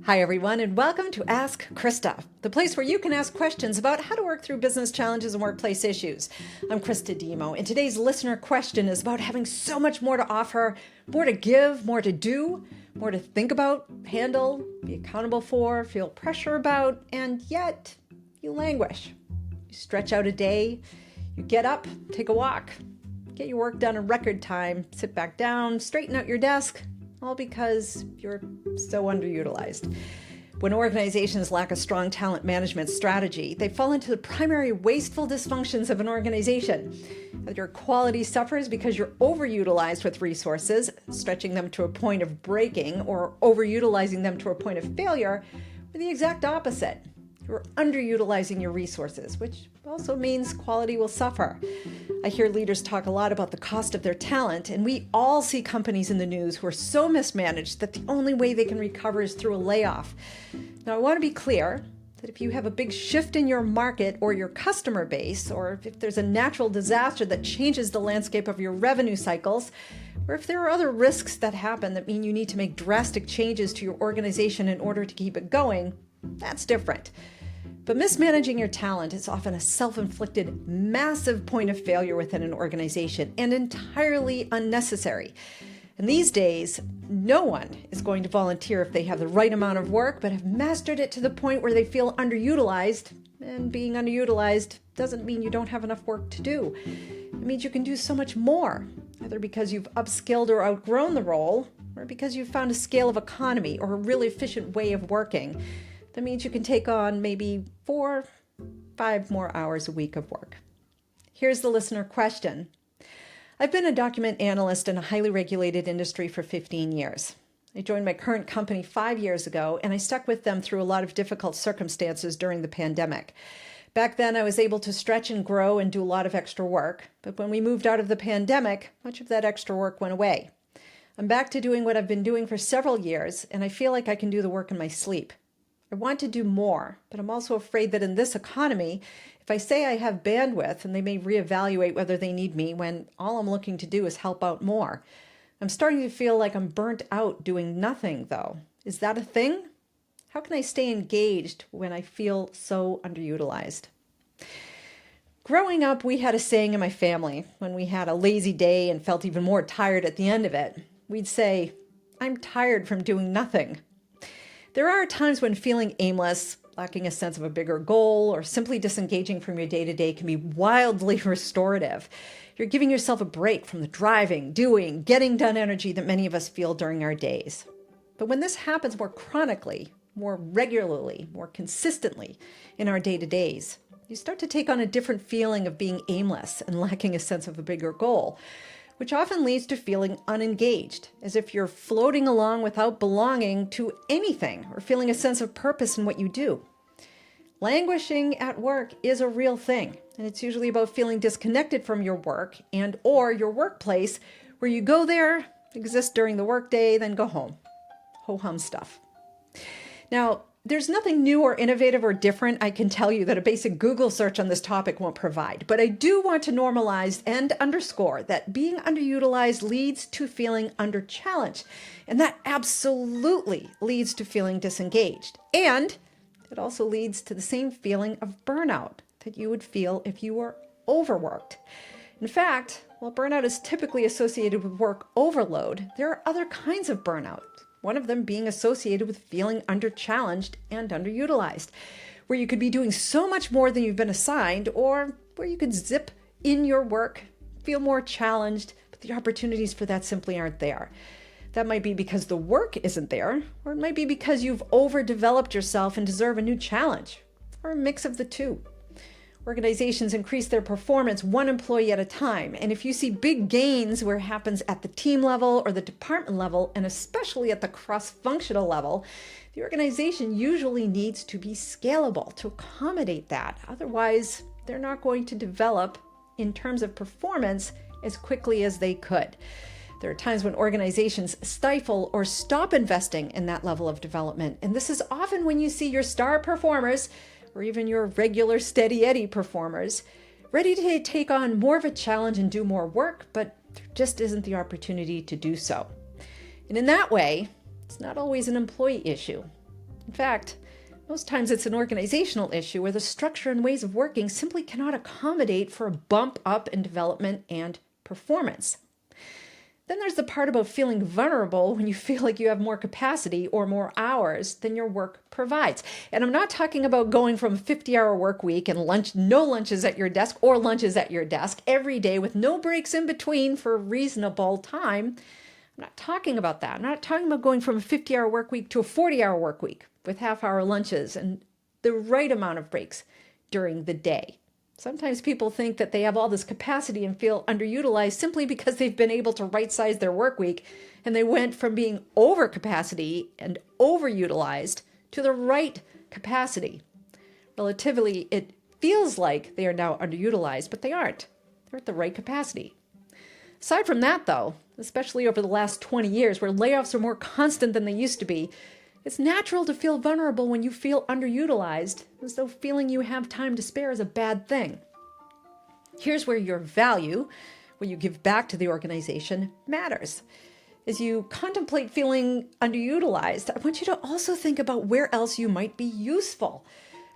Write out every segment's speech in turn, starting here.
Hi, everyone, and welcome to Ask Christa, the place where you can ask questions about how to work through business challenges and workplace issues. I'm Christa Dhimo, and today's listener question is about having so much more to offer, more to give, more to do, more to think about, handle, be accountable for, feel pressure about, and yet you languish. You stretch out a day, you get up, take a walk, get your work done in record time, sit back down, straighten out your desk, all because you're so underutilized. When organizations lack a strong talent management strategy, they fall into the primary wasteful dysfunctions of an organization. Either your quality suffers because you're overutilized with resources, stretching them to a point of breaking, or overutilizing them to a point of failure, or the exact opposite. You're underutilizing your resources, which also means quality will suffer. I hear leaders talk a lot about the cost of their talent, and we all see companies in the news who are so mismanaged that the only way they can recover is through a layoff. Now, I want to be clear that if you have a big shift in your market or your customer base, or if there's a natural disaster that changes the landscape of your revenue cycles, or if there are other risks that happen that mean you need to make drastic changes to your organization in order to keep it going, that's different. But mismanaging your talent is often a self-inflicted, massive point of failure within an organization and entirely unnecessary. And these days, no one is going to volunteer if they have the right amount of work, but have mastered it to the point where they feel underutilized. And being underutilized doesn't mean you don't have enough work to do. It means you can do so much more, either because you've upskilled or outgrown the role, or because you've found a scale of economy or a really efficient way of working. That means you can take on maybe 4, 5 more hours a week of work. Here's the listener question. I've been a document analyst in a highly regulated industry for 15 years. I joined my current company 5 years ago, and I stuck with them through a lot of difficult circumstances during the pandemic. Back then, I was able to stretch and grow and do a lot of extra work, but when we moved out of the pandemic, much of that extra work went away. I'm back to doing what I've been doing for several years, and I feel like I can do the work in my sleep. I want to do more, but I'm also afraid that in this economy, if I say I have bandwidth, and they may reevaluate whether they need me when all I'm looking to do is help out more. I'm starting to feel like I'm burnt out doing nothing, though. Is that a thing? How can I stay engaged when I feel so underutilized? Growing up, we had a saying in my family when we had a lazy day and felt even more tired at the end of it. We'd say, "I'm tired from doing nothing." There are times when feeling aimless, lacking a sense of a bigger goal, or simply disengaging from your day-to-day can be wildly restorative. You're giving yourself a break from the driving, doing, getting done energy that many of us feel during our days. But when this happens more chronically, more regularly, more consistently in our day-to-days, you start to take on a different feeling of being aimless and lacking a sense of a bigger goal, which often leads to feeling unengaged, as if you're floating along without belonging to anything or feeling a sense of purpose in what you do. Languishing at work is a real thing, and it's usually about feeling disconnected from your work and or your workplace, where you go there, exist during the workday, then go home. Ho-hum stuff. Now, there's nothing new or innovative or different I can tell you that a basic Google search on this topic won't provide, but I do want to normalize and underscore that being underutilized leads to feeling under-challenged, and that absolutely leads to feeling disengaged. And it also leads to the same feeling of burnout that you would feel if you were overworked. In fact, while burnout is typically associated with work overload, there are other kinds of burnout. One of them being associated with feeling under-challenged and underutilized, where you could be doing so much more than you've been assigned, or where you could zip in your work, feel more challenged, but the opportunities for that simply aren't there. That might be because the work isn't there, or it might be because you've overdeveloped yourself and deserve a new challenge, or a mix of the two. Organizations increase their performance one employee at a time. And if you see big gains where it happens at the team level or the department level, and especially at the cross-functional level, the organization usually needs to be scalable to accommodate that. Otherwise, they're not going to develop in terms of performance as quickly as they could. There are times when organizations stifle or stop investing in that level of development. And this is often when you see your star performers, or even your regular steady Eddie performers, ready to take on more of a challenge and do more work, but there just isn't the opportunity to do so. And in that way, it's not always an employee issue. In fact, most times it's an organizational issue where the structure and ways of working simply cannot accommodate for a bump up in development and performance. Then there's the part about feeling vulnerable when you feel like you have more capacity or more hours than your work provides. And I'm not talking about going from a 50-hour work week and no lunches at your desk or lunches at your desk every day with no breaks in between for reasonable time. I'm not talking about that. I'm not talking about going from a 50-hour work week to a 40-hour work week with half-hour lunches and the right amount of breaks during the day. Sometimes people think that they have all this capacity and feel underutilized simply because they've been able to right-size their work week and they went from being over capacity and overutilized to the right capacity. Relatively, it feels like they are now underutilized, but they aren't. They're at the right capacity. Aside from that, though, especially over the last 20 years where layoffs are more constant than they used to be, it's natural to feel vulnerable when you feel underutilized, as though feeling you have time to spare is a bad thing. Here's where your value, what you give back to the organization, matters. As you contemplate feeling underutilized, I want you to also think about where else you might be useful,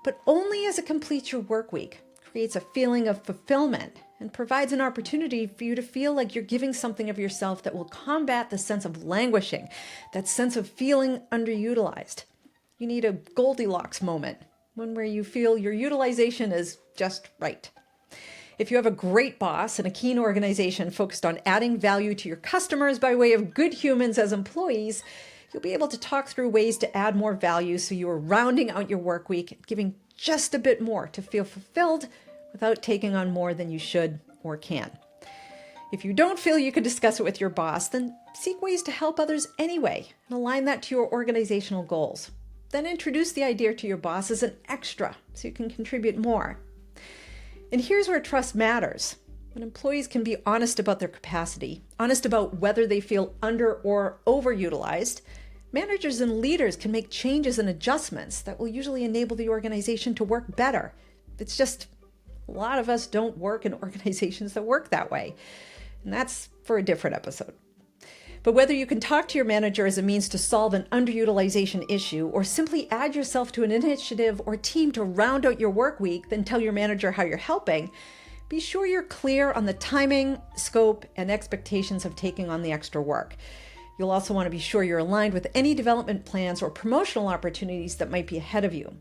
but only as it completes your work week, creates a feeling of fulfillment, and provides an opportunity for you to feel like you're giving something of yourself that will combat the sense of languishing, that sense of feeling underutilized. You need a Goldilocks moment, one where you feel your utilization is just right. If you have a great boss and a keen organization focused on adding value to your customers by way of good humans as employees, you'll be able to talk through ways to add more value so you are rounding out your work week, giving just a bit more to feel fulfilled without taking on more than you should or can. If you don't feel you could discuss it with your boss, then seek ways to help others anyway and align that to your organizational goals. Then introduce the idea to your boss as an extra so you can contribute more. And here's where trust matters. When employees can be honest about their capacity, honest about whether they feel under or overutilized, managers and leaders can make changes and adjustments that will usually enable the organization to work better. It's just a lot of us don't work in organizations that work that way. And that's for a different episode. But whether you can talk to your manager as a means to solve an underutilization issue or simply add yourself to an initiative or team to round out your work week, then tell your manager how you're helping, be sure you're clear on the timing, scope, and expectations of taking on the extra work. You'll also want to be sure you're aligned with any development plans or promotional opportunities that might be ahead of you.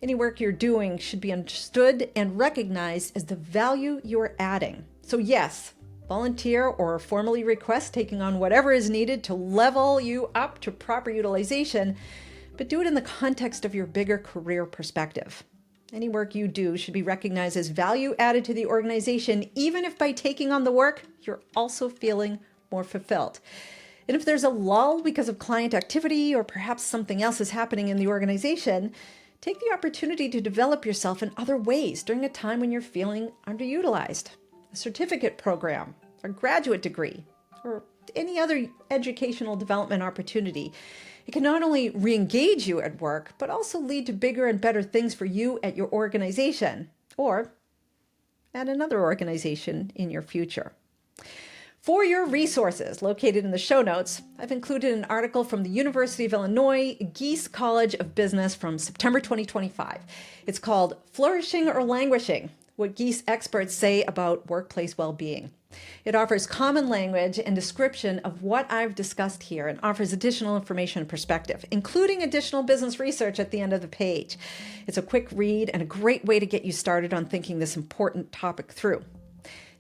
Any work you're doing should be understood and recognized as the value you are adding. So yes, volunteer or formally request taking on whatever is needed to level you up to proper utilization, but do it in the context of your bigger career perspective. Any work you do should be recognized as value added to the organization, even if by taking on the work, you're also feeling more fulfilled. And if there's a lull because of client activity or perhaps something else is happening in the organization, take the opportunity to develop yourself in other ways during a time when you're feeling underutilized. A certificate program, a graduate degree, or any other educational development opportunity. It can not only re-engage you at work, but also lead to bigger and better things for you at your organization or at another organization in your future. For your resources located in the show notes, I've included an article from the University of Illinois Gies College of Business from September 2025. It's called Flourishing or Languishing: What Gies Experts Say About Workplace Wellbeing. It offers common language and description of what I've discussed here and offers additional information and perspective, including additional business research at the end of the page. It's a quick read and a great way to get you started on thinking this important topic through.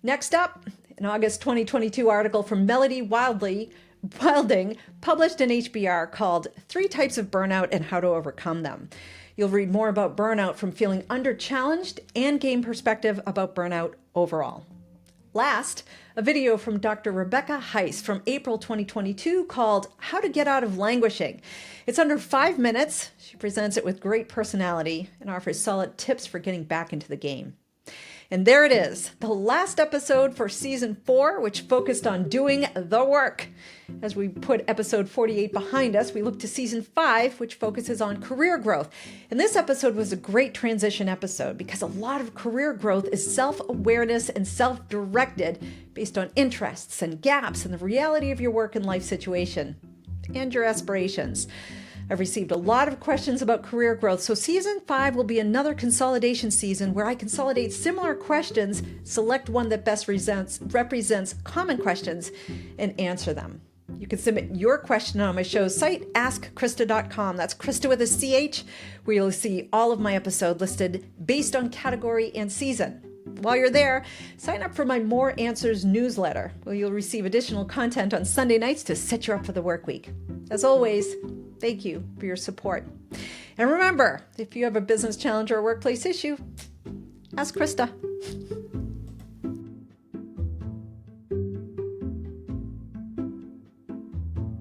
Next up, an August 2022 article from Melody Wilding, published in HBR, called 3 Types of Burnout and How to Overcome Them. You'll read more about burnout from feeling under-challenged and gain perspective about burnout overall. Last, a video from Dr. Rebecca Heiss from April 2022 called How to Get Out of Languishing. It's under 5 minutes. She presents it with great personality and offers solid tips for getting back into the game. And there it is, the last episode for season 4, which focused on doing the work. As we put episode 48 behind us, we look to season 5, which focuses on career growth. And this episode was a great transition episode because a lot of career growth is self-awareness and self-directed based on interests and gaps and the reality of your work and life situation and your aspirations. I've received a lot of questions about career growth, so season 5 will be another consolidation season where I consolidate similar questions, select one that best represents common questions, and answer them. You can submit your question on my show's site, askchrista.com. That's Christa with a CH, where you'll see all of my episodes listed based on category and season. While you're there, sign up for my More Answers newsletter, where you'll receive additional content on Sunday nights to set you up for the work week. As always, thank you for your support. And remember, if you have a business challenge or a workplace issue, ask Christa.